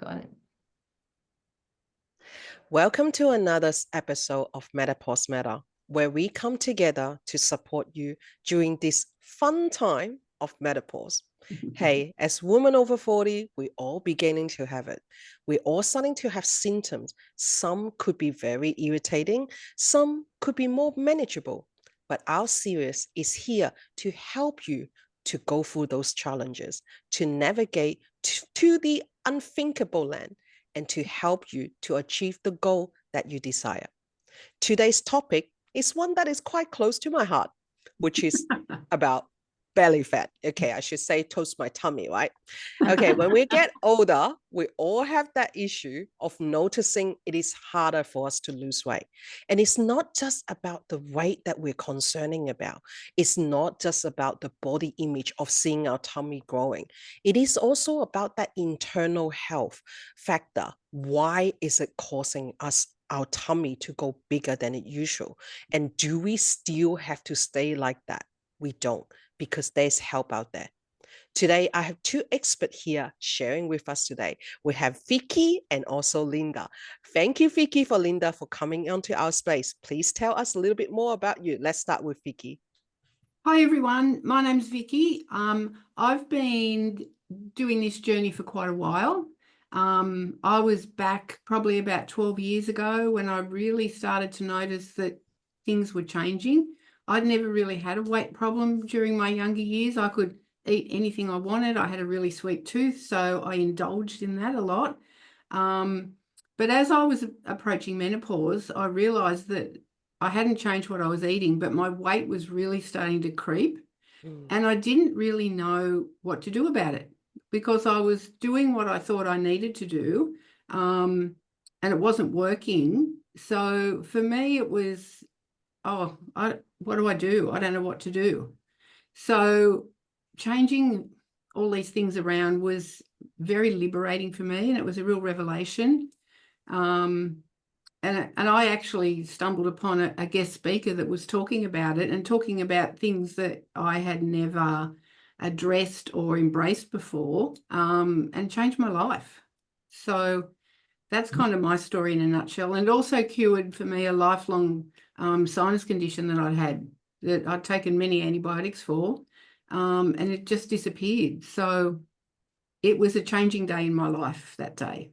Got it. Welcome to another episode of Menopause Matters, where we come together to support you during this fun time of menopause. Hey, as women over 40, we're all beginning to have it. We're all starting to have symptoms. Some could be very irritating, some could be more manageable. But our series is here to help you to go through those challenges, to navigate to the unthinkable land, and to help you to achieve the goal that you desire. Today's topic is one that is quite close to my heart, which is about belly fat. Okay, I should say toast my tummy, right? Okay, when we get older, we all have that issue of noticing it is harder for us to lose weight. And it's not just about the weight that we're concerning about. It's not just about the body image of seeing our tummy growing. It is also about that internal health factor. Why is it causing our tummy to go bigger than it usual? And do we still have to stay like that? We don't, because there's help out there. Today, I have two experts here sharing with us today. We have Vicki and also Linda. Thank you, Vicki, for Linda for coming onto our space. Please tell us a little bit more about you. Let's start with Vicki. Hi, everyone. My name's Vicki. I've been doing this journey for quite a while. I was back probably about 12 years ago when I really started to notice that things were changing. I'd never really had a weight problem during my younger years. I could eat anything I wanted. I had a really sweet tooth, so I indulged in that a lot. But as I was approaching menopause, I realized that I hadn't changed what I was eating, but my weight was really starting to creep. And I didn't really know what to do about it because I was doing what I thought I needed to do, and it wasn't working. So for me, it was, what do I do? I don't know what to do. So changing all these things around was very liberating for me, and it was a real revelation. And I actually stumbled upon a guest speaker that was talking about it and talking about things that I had never addressed or embraced before, and changed my life. So that's kind of my story in a nutshell, and also cured for me a lifelong sinus condition that I'd had, that I'd taken many antibiotics for, and it just disappeared. So it was a changing day in my life that day.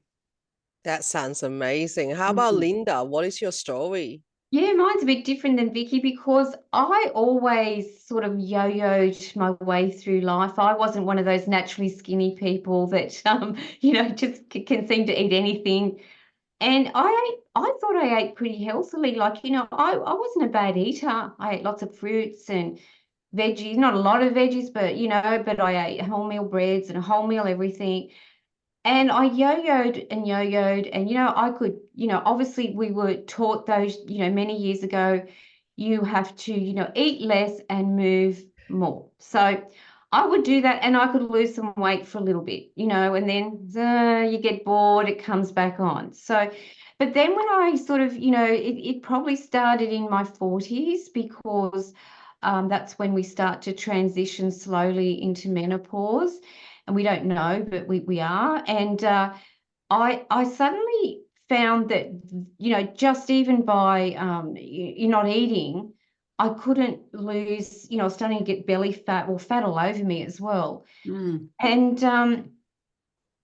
That sounds amazing. How about Linda? What is your story? Yeah, mine's a bit different than Vicki because I always sort of yo-yoed my way through life. I wasn't one of those naturally skinny people that, just can seem to eat anything. And I thought I ate pretty healthily. Like, I wasn't a bad eater. I ate lots of fruits and veggies, not a lot of veggies, but I ate wholemeal breads and wholemeal everything. And I yo-yoed and, I could, obviously we were taught those, many years ago, you have to, eat less and move more. So I would do that and I could lose some weight for a little bit, and then you get bored, it comes back on. So, but then when I sort of, it probably started in my 40s because that's when we start to transition slowly into menopause. And we don't know, but we are. And I suddenly found that, just even by you're not eating, I couldn't lose, I was starting to get belly fat or fat all over me as well. And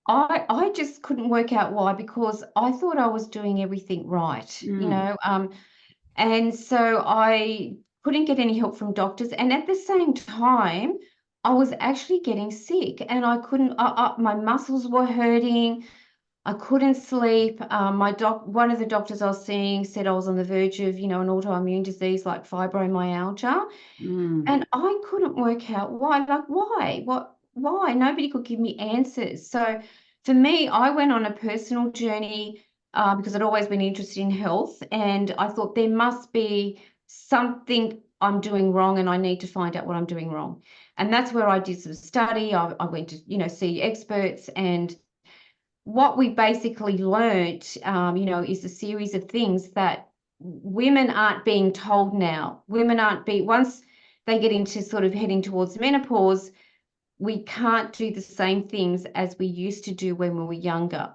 I just couldn't work out why, because I thought I was doing everything right, and so I couldn't get any help from doctors. And at the same time, I was actually getting sick and I couldn't, my muscles were hurting. I couldn't sleep. One of the doctors I was seeing said I was on the verge of, an autoimmune disease like fibromyalgia. And I couldn't work out why. Like, why? Why? Nobody could give me answers. So for me, I went on a personal journey because I'd always been interested in health. And I thought there must be something I'm doing wrong and I need to find out what I'm doing wrong. And that's where I did some study. I went to, see experts, and what we basically learnt, is a series of things that women aren't being told now. Once they get into sort of heading towards menopause, we can't do the same things as we used to do when we were younger.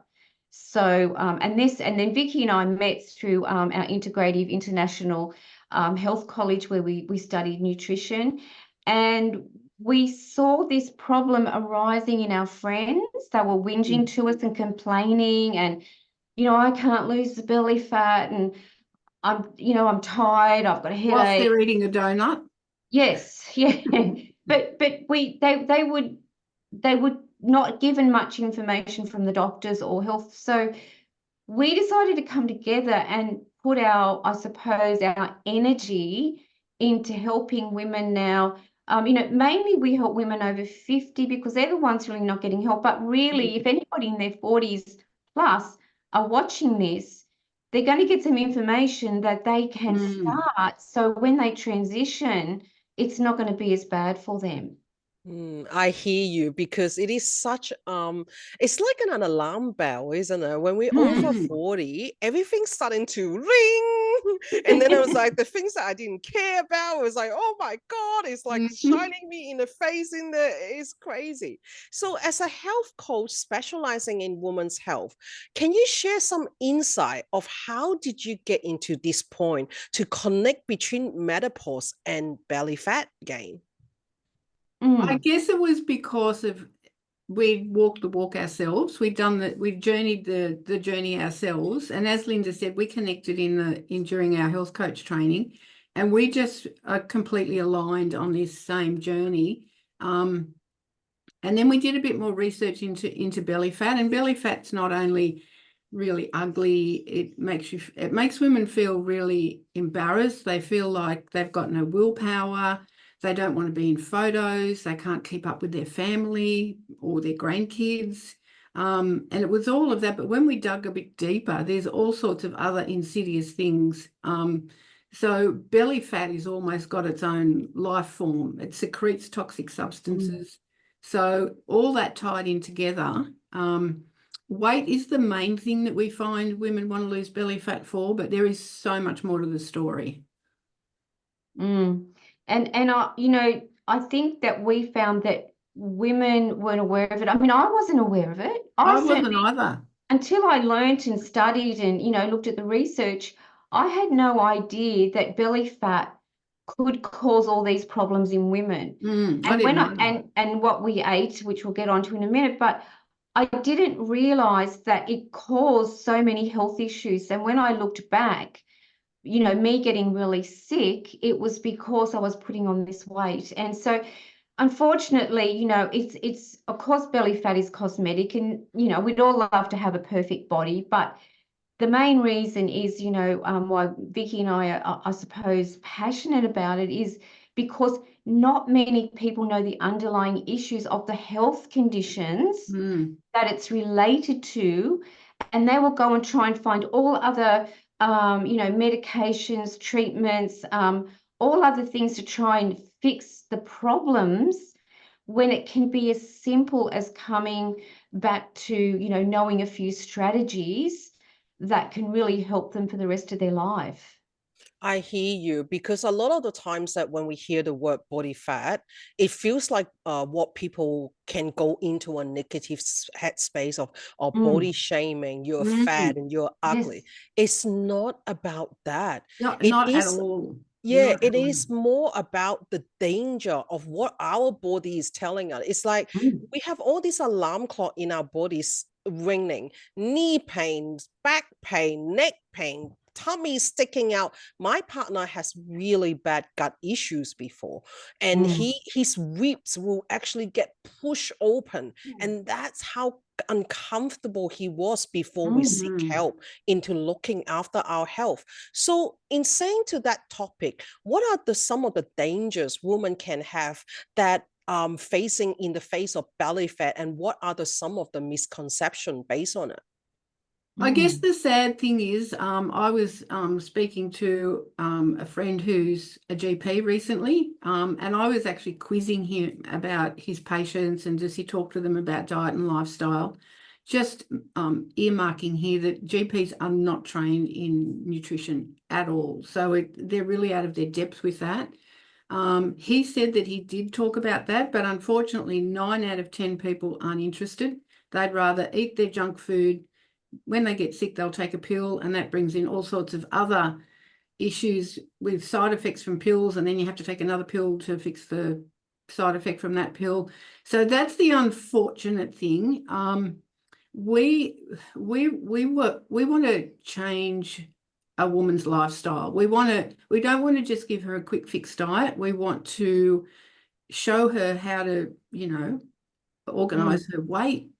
So, and then Vicky and I met through our Integrative International Health College, where we studied nutrition, and we saw this problem arising in our friends. They were whinging to us and complaining, and I can't lose the belly fat, and I'm tired. I've got a headache. Whilst they're eating a donut. Yes, yeah, but they would not given much information from the doctors or health. So we decided to come together and put I suppose, our energy into helping women now. Mainly we help women over 50 because they're the ones really not getting help. But really, if anybody in their 40s plus are watching this, they're going to get some information that they can start. So when they transition, it's not going to be as bad for them. I hear you, because it is such it's like an alarm bell, isn't it? When we're over 40, everything's starting to ring. And then it was like the things that I didn't care about, it was like, oh my God, it's like shining me in the face it's crazy. So as a health coach specializing in women's health, can you share some insight of how did you get into this point to connect between menopause and belly fat gain? I guess it was because we'd walked the walk ourselves. We'd journeyed the journey ourselves. And as Linda said, we connected during our health coach training, and we just are completely aligned on this same journey. And then we did a bit more research into belly fat, and belly fat's not only really ugly, it makes women feel really embarrassed. They feel like they've got no willpower. They don't want to be in photos. They can't keep up with their family or their grandkids. And it was all of that. But when we dug a bit deeper, there's all sorts of other insidious things. So belly fat is almost got its own life form. It secretes toxic substances. So all that tied in together. Weight is the main thing that we find women want to lose belly fat for, but there is so much more to the story. And I think that we found that women weren't aware of it. I mean, I wasn't aware of it. I wasn't either. Until I learnt and studied and, looked at the research, I had no idea that belly fat could cause all these problems in women. And what we ate, which we'll get onto in a minute, but I didn't realize that it caused so many health issues. And when I looked back, me getting really sick, it was because I was putting on this weight. And so unfortunately, it's of course belly fat is cosmetic, and we'd all love to have a perfect body, but the main reason is why Vicky and I are, I suppose, passionate about it is because not many people know the underlying issues of the health conditions that it's related to, and they will go and try and find all other medications, treatments, all other things to try and fix the problems, when it can be as simple as coming back to, knowing a few strategies that can really help them for the rest of their life. I hear you, because a lot of the times that when we hear the word body fat, it feels like what people can go into a negative headspace of body shaming. You're fat and you're ugly. Yes. It's not about that. Not at all. Yeah, it is more about the danger of what our body is telling us. It's like we have all this alarm clock in our bodies ringing: knee pain, back pain, neck pain, tummy sticking out. My partner has really bad gut issues before, and his ribs will actually get pushed open, and that's how uncomfortable he was before we seek help into looking after our health. So in saying to that topic, what are some of the dangers women can have that facing in the face of belly fat, and what are some of the misconceptions based on it? I guess the sad thing is, I was speaking to a friend who's a GP recently, and I was actually quizzing him about his patients and does he talk to them about diet and lifestyle. Just earmarking here that GPs are not trained in nutrition at all. So they're really out of their depth with that. He said that he did talk about that, but unfortunately 9 out of 10 people aren't interested. They'd rather eat their junk food, when they get sick, they'll take a pill, and that brings in all sorts of other issues with side effects from pills, and then you have to take another pill to fix the side effect from that pill. So that's the unfortunate thing. We want to change a woman's lifestyle. We don't want to just give her a quick fix diet. We want to show her how to, organize her weight,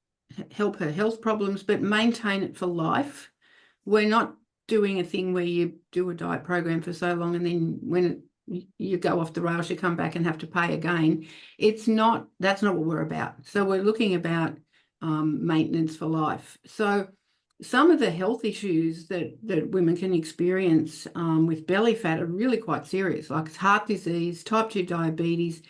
help her health problems, but maintain it for life. We're not doing a thing where you do a diet program for so long and then when you go off the rails, you come back and have to pay again. That's not what we're about. So we're looking about maintenance for life. So some of the health issues that women can experience with belly fat are really quite serious, like heart disease, type 2 diabetes,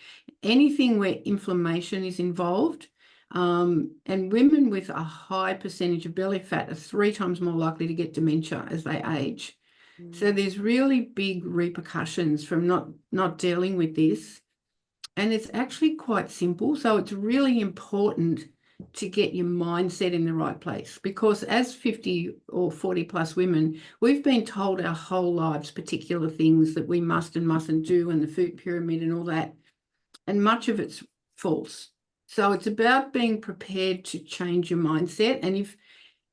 anything where inflammation is involved. And women with a high percentage of belly fat are 3 times more likely to get dementia as they age. So there's really big repercussions from not dealing with this. And it's actually quite simple. So it's really important to get your mindset in the right place, because as 50 or 40 plus women, we've been told our whole lives particular things that we must and mustn't do, and the food pyramid and all that. And much of it's false. So it's about being prepared to change your mindset. And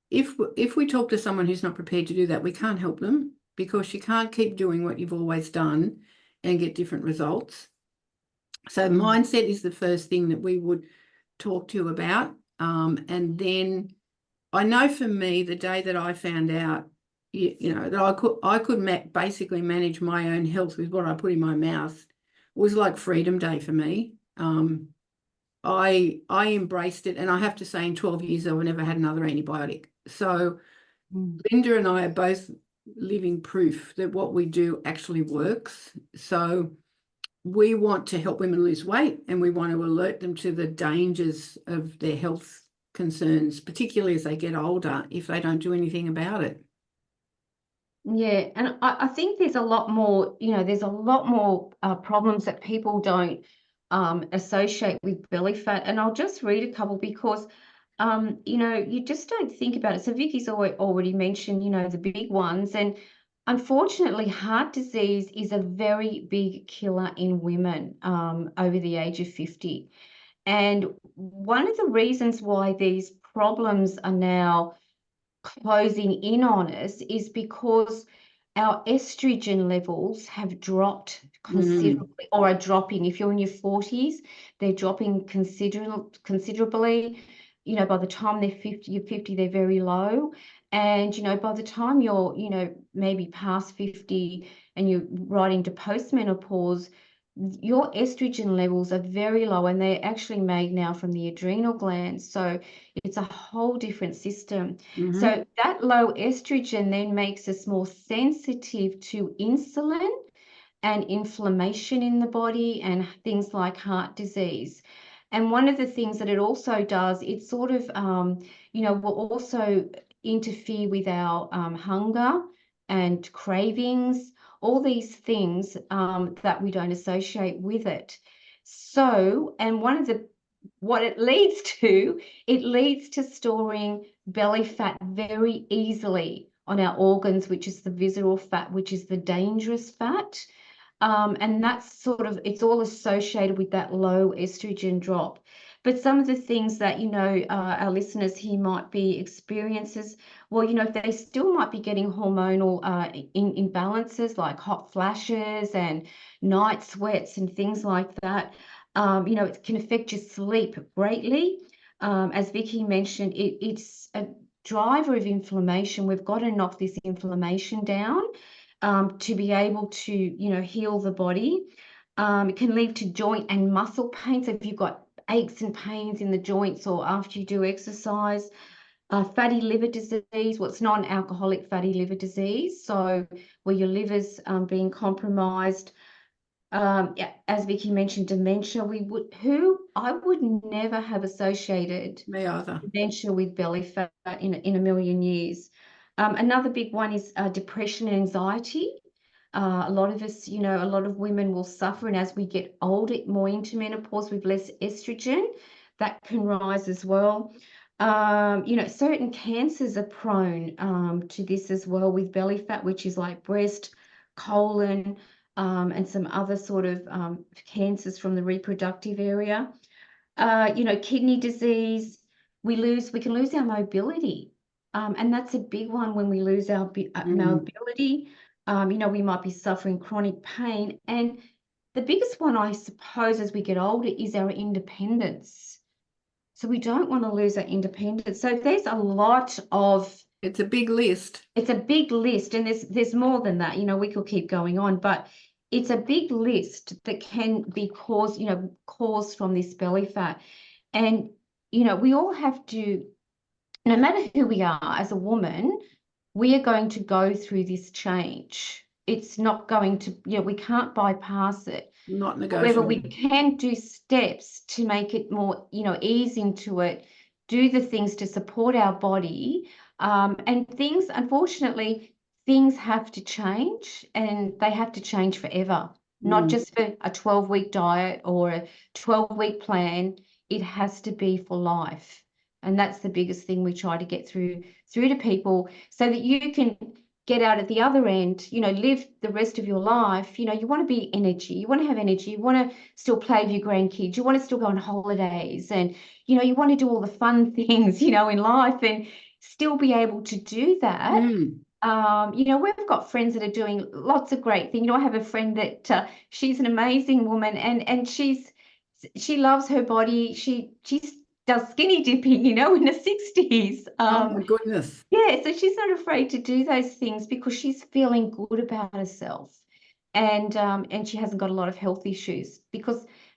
if we talk to someone who's not prepared to do that, we can't help them, because you can't keep doing what you've always done and get different results. So mindset is the first thing that we would talk to you about. And then I know for me, the day that I found out, that I could basically manage my own health with what I put in my mouth was like freedom day for me. I embraced it, and I have to say in 12 years, I've never had another antibiotic. So Linda and I are both living proof that what we do actually works. So we want to help women lose weight, and we want to alert them to the dangers of their health concerns, particularly as they get older, if they don't do anything about it. Yeah, and I think there's a lot more, problems that people don't associate with belly fat. And I'll just read a couple because, you just don't think about it. So Vicky's already mentioned, the big ones. And unfortunately, heart disease is a very big killer in women over the age of 50. And one of the reasons why these problems are now closing in on us is because our estrogen levels have dropped considerably or are dropping. If you're in your 40s, they're dropping considerably. By the time you're 50, they're very low. And, by the time you're, maybe past 50 and you're right into postmenopause, your estrogen levels are very low, and they're actually made now from the adrenal glands. So it's a whole different system. So that low estrogen then makes us more sensitive to insulin and inflammation in the body and things like heart disease. And one of the things that it also does, it sort of, will also interfere with our hunger and cravings, all these things that we don't associate with it. So, and what it leads to storing belly fat very easily on our organs, which is the visceral fat, which is the dangerous fat. And that's it's all associated with that low estrogen drop. But some of the things that, our listeners here might be experiences, well, they still might be getting hormonal imbalances like hot flashes and night sweats and things like that. It can affect your sleep greatly. As Vicky mentioned, it's a driver of inflammation. We've got to knock this inflammation down to be able to, heal the body. It can lead to joint and muscle pain. So if you've got aches and pains in the joints or after you do exercise, fatty liver disease, what's non-alcoholic fatty liver disease. So where your liver's being compromised. As Vicky mentioned, dementia. I would never have associated Me either. dementia with belly fat in a million years. Another big one is depression and anxiety. A lot of us, a lot of women will suffer, and as we get older, more into menopause with less estrogen, that can rise as well. Certain cancers are prone to this as well, with belly fat, which is like breast, colon, and some other sort of cancers from the reproductive area. Kidney disease, we can lose our mobility. And that's a big one when we lose our mobility. We might be suffering chronic pain. And the biggest one, I suppose, as we get older is our independence. So we don't want to lose our independence. So there's a lot of... It's a big list. It's a big list, and there's more than that. We could keep going on, but it's a big list that can be caused from this belly fat. And, we all have to, no matter who we are as a woman, we are going to go through this change. It's not going to, we can't bypass it. Not negotiable. However, we can do steps to make it more, ease into it, do the things to support our body. And things, unfortunately, things have to change, and they have to change forever, not just for a 12-week diet or a 12-week plan. It has to be for life. And that's the biggest thing we try to get through to people, so that you can get out at the other end, live the rest of your life. You want to be energy. You want to have energy. You want to still play with your grandkids. You want to still go on holidays, and, you want to do all the fun things, in life, and still be able to do that. We've got friends that are doing lots of great things. I have a friend that she's an amazing woman, and she loves her body. She does skinny dipping, in her 60s. Oh my goodness. Yeah, so she's not afraid to do those things because she's feeling good about herself. And she hasn't got a lot of health issues.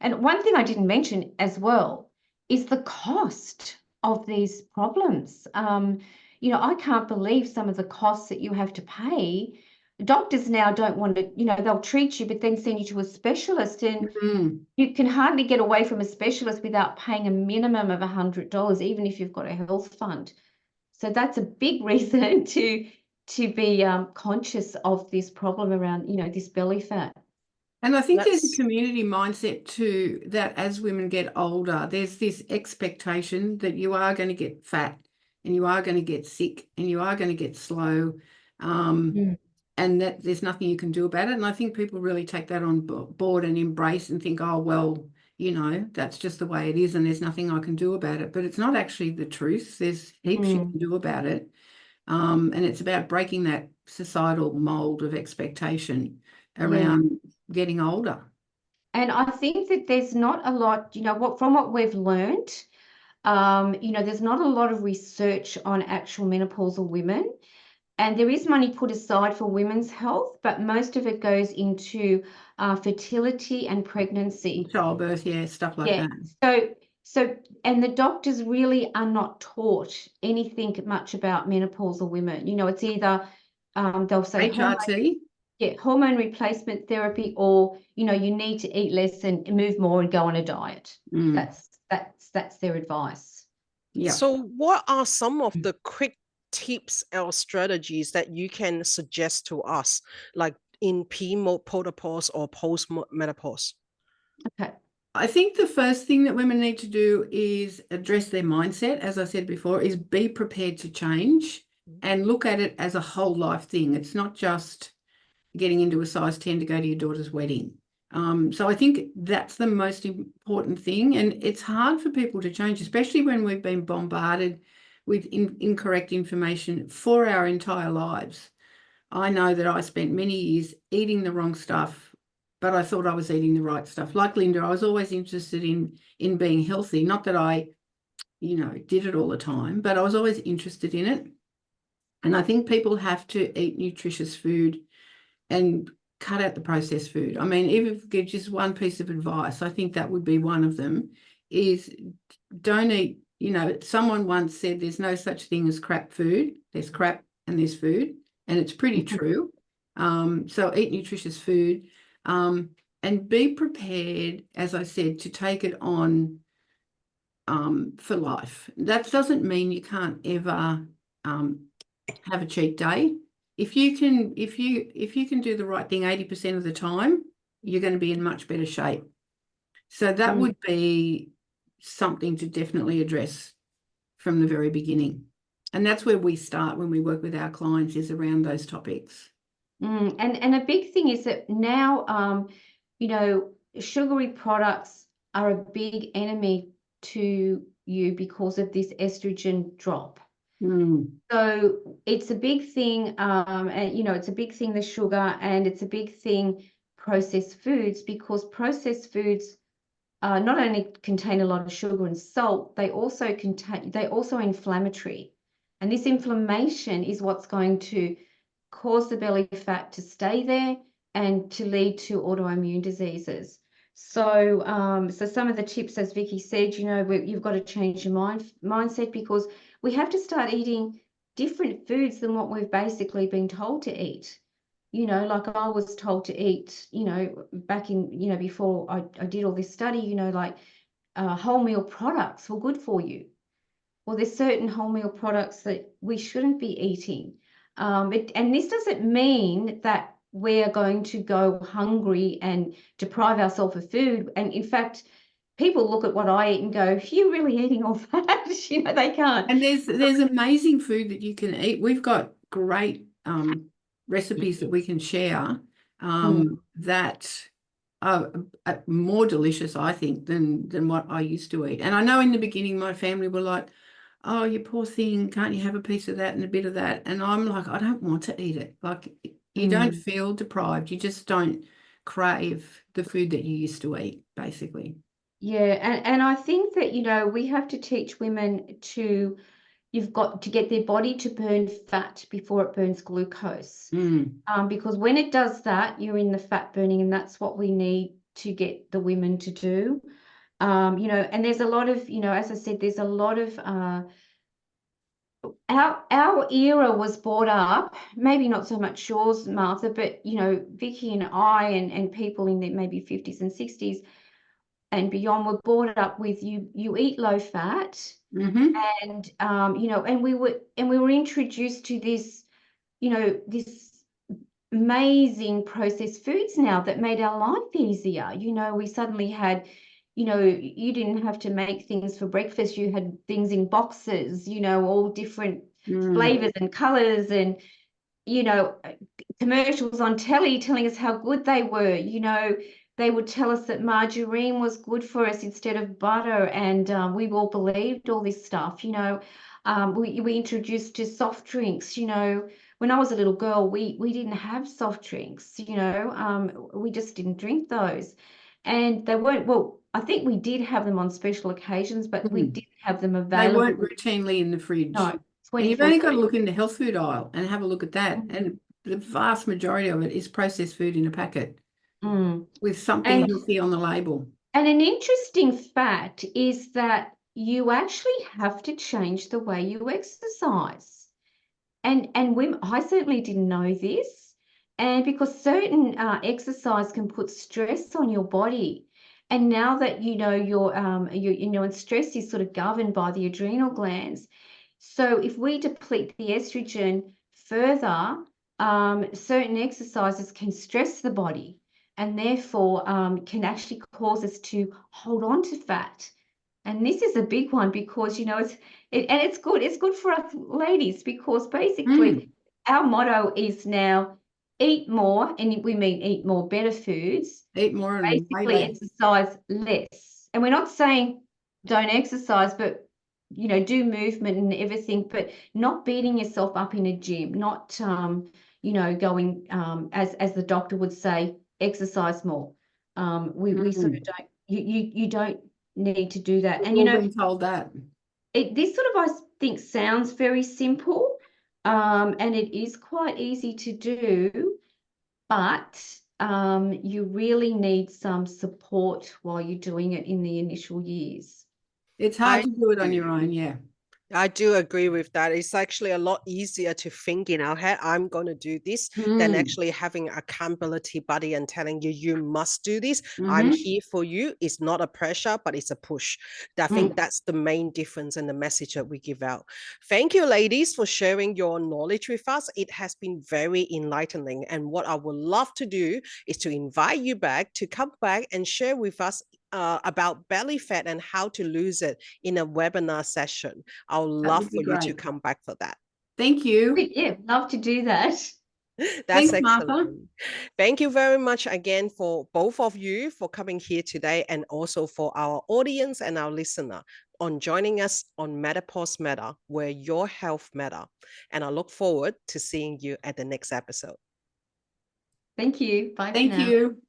And one thing I didn't mention as well is the cost of these problems. I can't believe some of the costs that you have to pay. Doctors now don't want to, they'll treat you, but then send you to a specialist, and you can hardly get away from a specialist without paying a minimum of $100, even if you've got a health fund. So that's a big reason to be conscious of this problem around, this belly fat. And I think there's a community mindset too, that as women get older, there's this expectation that you are going to get fat, and you are going to get sick, and you are going to get slow. And that there's nothing you can do about it. And I think people really take that on board and embrace and think, oh, well, that's just the way it is, and there's nothing I can do about it. But it's not actually the truth. There's heaps you can do about it. And it's about breaking that societal mold of expectation around getting older. And I think that there's not a lot, from what we've learned, there's not a lot of research on actual menopausal women. And there is money put aside for women's health, but most of it goes into fertility and pregnancy. Childbirth, stuff like that. So, and the doctors really are not taught anything much about menopausal women. It's either they'll say HRT. Hormone replacement therapy, or, you need to eat less and move more and go on a diet. That's their advice. Yeah. So what are some of the quick tips or strategies that you can suggest to us, like in perimenopause or post-menopause? Okay. I think the first thing that women need to do is address their mindset, as I said before, is be prepared to change and look at it as a whole life thing. It's not just getting into a size 10 to go to your daughter's wedding. So I think that's the most important thing. And it's hard for people to change, especially when we've been bombarded with incorrect information for our entire lives. I know that I spent many years eating the wrong stuff, but I thought I was eating the right stuff. Like Linda, I was always interested in being healthy. Not that I, did it all the time, but I was always interested in it. And I think people have to eat nutritious food and cut out the processed food. I mean, even if you give just one piece of advice, I think that would be one of them, is don't eat. Someone once said there's no such thing as crap food. There's crap and there's food, and it's pretty true. So eat nutritious food, and be prepared, as I said, to take it on for life. That doesn't mean you can't ever have a cheat day. If you can do the right thing 80% of the time, you're going to be in much better shape. So that would be something to definitely address from the very beginning. And that's where we start when we work with our clients, is around those topics. And a big thing is that now, you know, sugary products are a big enemy to you because of this estrogen drop. So it's a big thing, and you know, it's a big thing, the sugar, and it's a big thing, processed foods, because processed foods not only contain a lot of sugar and salt, they're also inflammatory. And this inflammation is what's going to cause the belly fat to stay there and to lead to autoimmune diseases. So, so some of the tips, as Vicky said, you know, you've got to change your mindset, because we have to start eating different foods than what we've basically been told to eat. You know, like I was told to eat, you know, back in, you know, before I did all this study, you know, like whole meal products were good for you. Well, there's certain whole meal products that we shouldn't be eating. And this doesn't mean that we're going to go hungry and deprive ourselves of food. And in fact, people look at what I eat and go, you're really eating all that. You know, they can't. And there's amazing food that you can eat. We've got great recipes that we can share that are more delicious, I think, than what I used to eat. And I know in the beginning my family were like, oh, you poor thing, can't you have a piece of that and a bit of that? And I'm like, I don't want to eat it. Like, you don't feel deprived. You just don't crave the food that you used to eat, basically. Yeah, and I think that, you know, we have to teach women to, you've got to get their body to burn fat before it burns glucose. Because when it does that, you're in the fat burning, and that's what we need to get the women to do. You know, and there's a lot of, you know, as I said, there's a lot of our era was brought up, maybe not so much yours, Martha, but you know, Vicky and I and people in their maybe 50s and 60s and beyond were brought up with you eat low fat, and you know, and we were introduced to this, you know, this amazing processed foods now that made our life easier. You know, we suddenly had, you know, you didn't have to make things for breakfast. You had things in boxes, you know, all different flavors and colors, and, you know, commercials on telly telling us how good they were. You know, they would tell us that margarine was good for us instead of butter, and we all believed all this stuff. You know, we introduced to soft drinks. You know, when I was a little girl, we didn't have soft drinks. You know, we just didn't drink those, and they weren't, well, I think we did have them on special occasions, but we didn't have them available. They weren't routinely in the fridge. No, and you've only got to look in the health food aisle and have a look at that. And the vast majority of it is processed food in a packet with something healthy on the label. And an interesting fact is that you actually have to change the way you exercise. And women, I certainly didn't know this. And because certain exercise can put stress on your body. And now that you know you know, and stress is sort of governed by the adrenal glands. So if we deplete the estrogen further, certain exercises can stress the body, and therefore can actually cause us to hold on to fat. And this is a big one, because, you know, it's good for us ladies, because basically our motto is now eat more, and we mean eat more better foods. Eat more and basically exercise less. And we're not saying don't exercise, but, you know, do movement and everything, but not beating yourself up in a gym, not you know, going as the doctor would say, exercise more. We sort of don't, you don't need to do that. And, you know, been told that this sort of, I think, sounds very simple, and it is quite easy to do, but you really need some support while you're doing it in the initial years. It's hard to do it on your own. Yeah. I do agree with that. It's actually a lot easier to think in our head, I'm going to do this, than actually having accountability buddy and telling you, you must do this. I'm here for you. It's not a pressure, but it's a push. I think that's the main difference in the message that we give out. Thank you, ladies, for sharing your knowledge with us. It has been very enlightening. And what I would love to do is to invite you back to come back and share with us about belly fat and how to lose it in a webinar session, I'll That love would be for you to great. come back for that. Thank you. Yeah, love to do that. That's Thanks, Martha. excellent. Thank you very much again for both of you for coming here today, and also for our audience and our listener on joining us on Menopause Matters, where your health matters. And I look forward to seeing you at the next episode. Thank you. Bye for Thank now. you.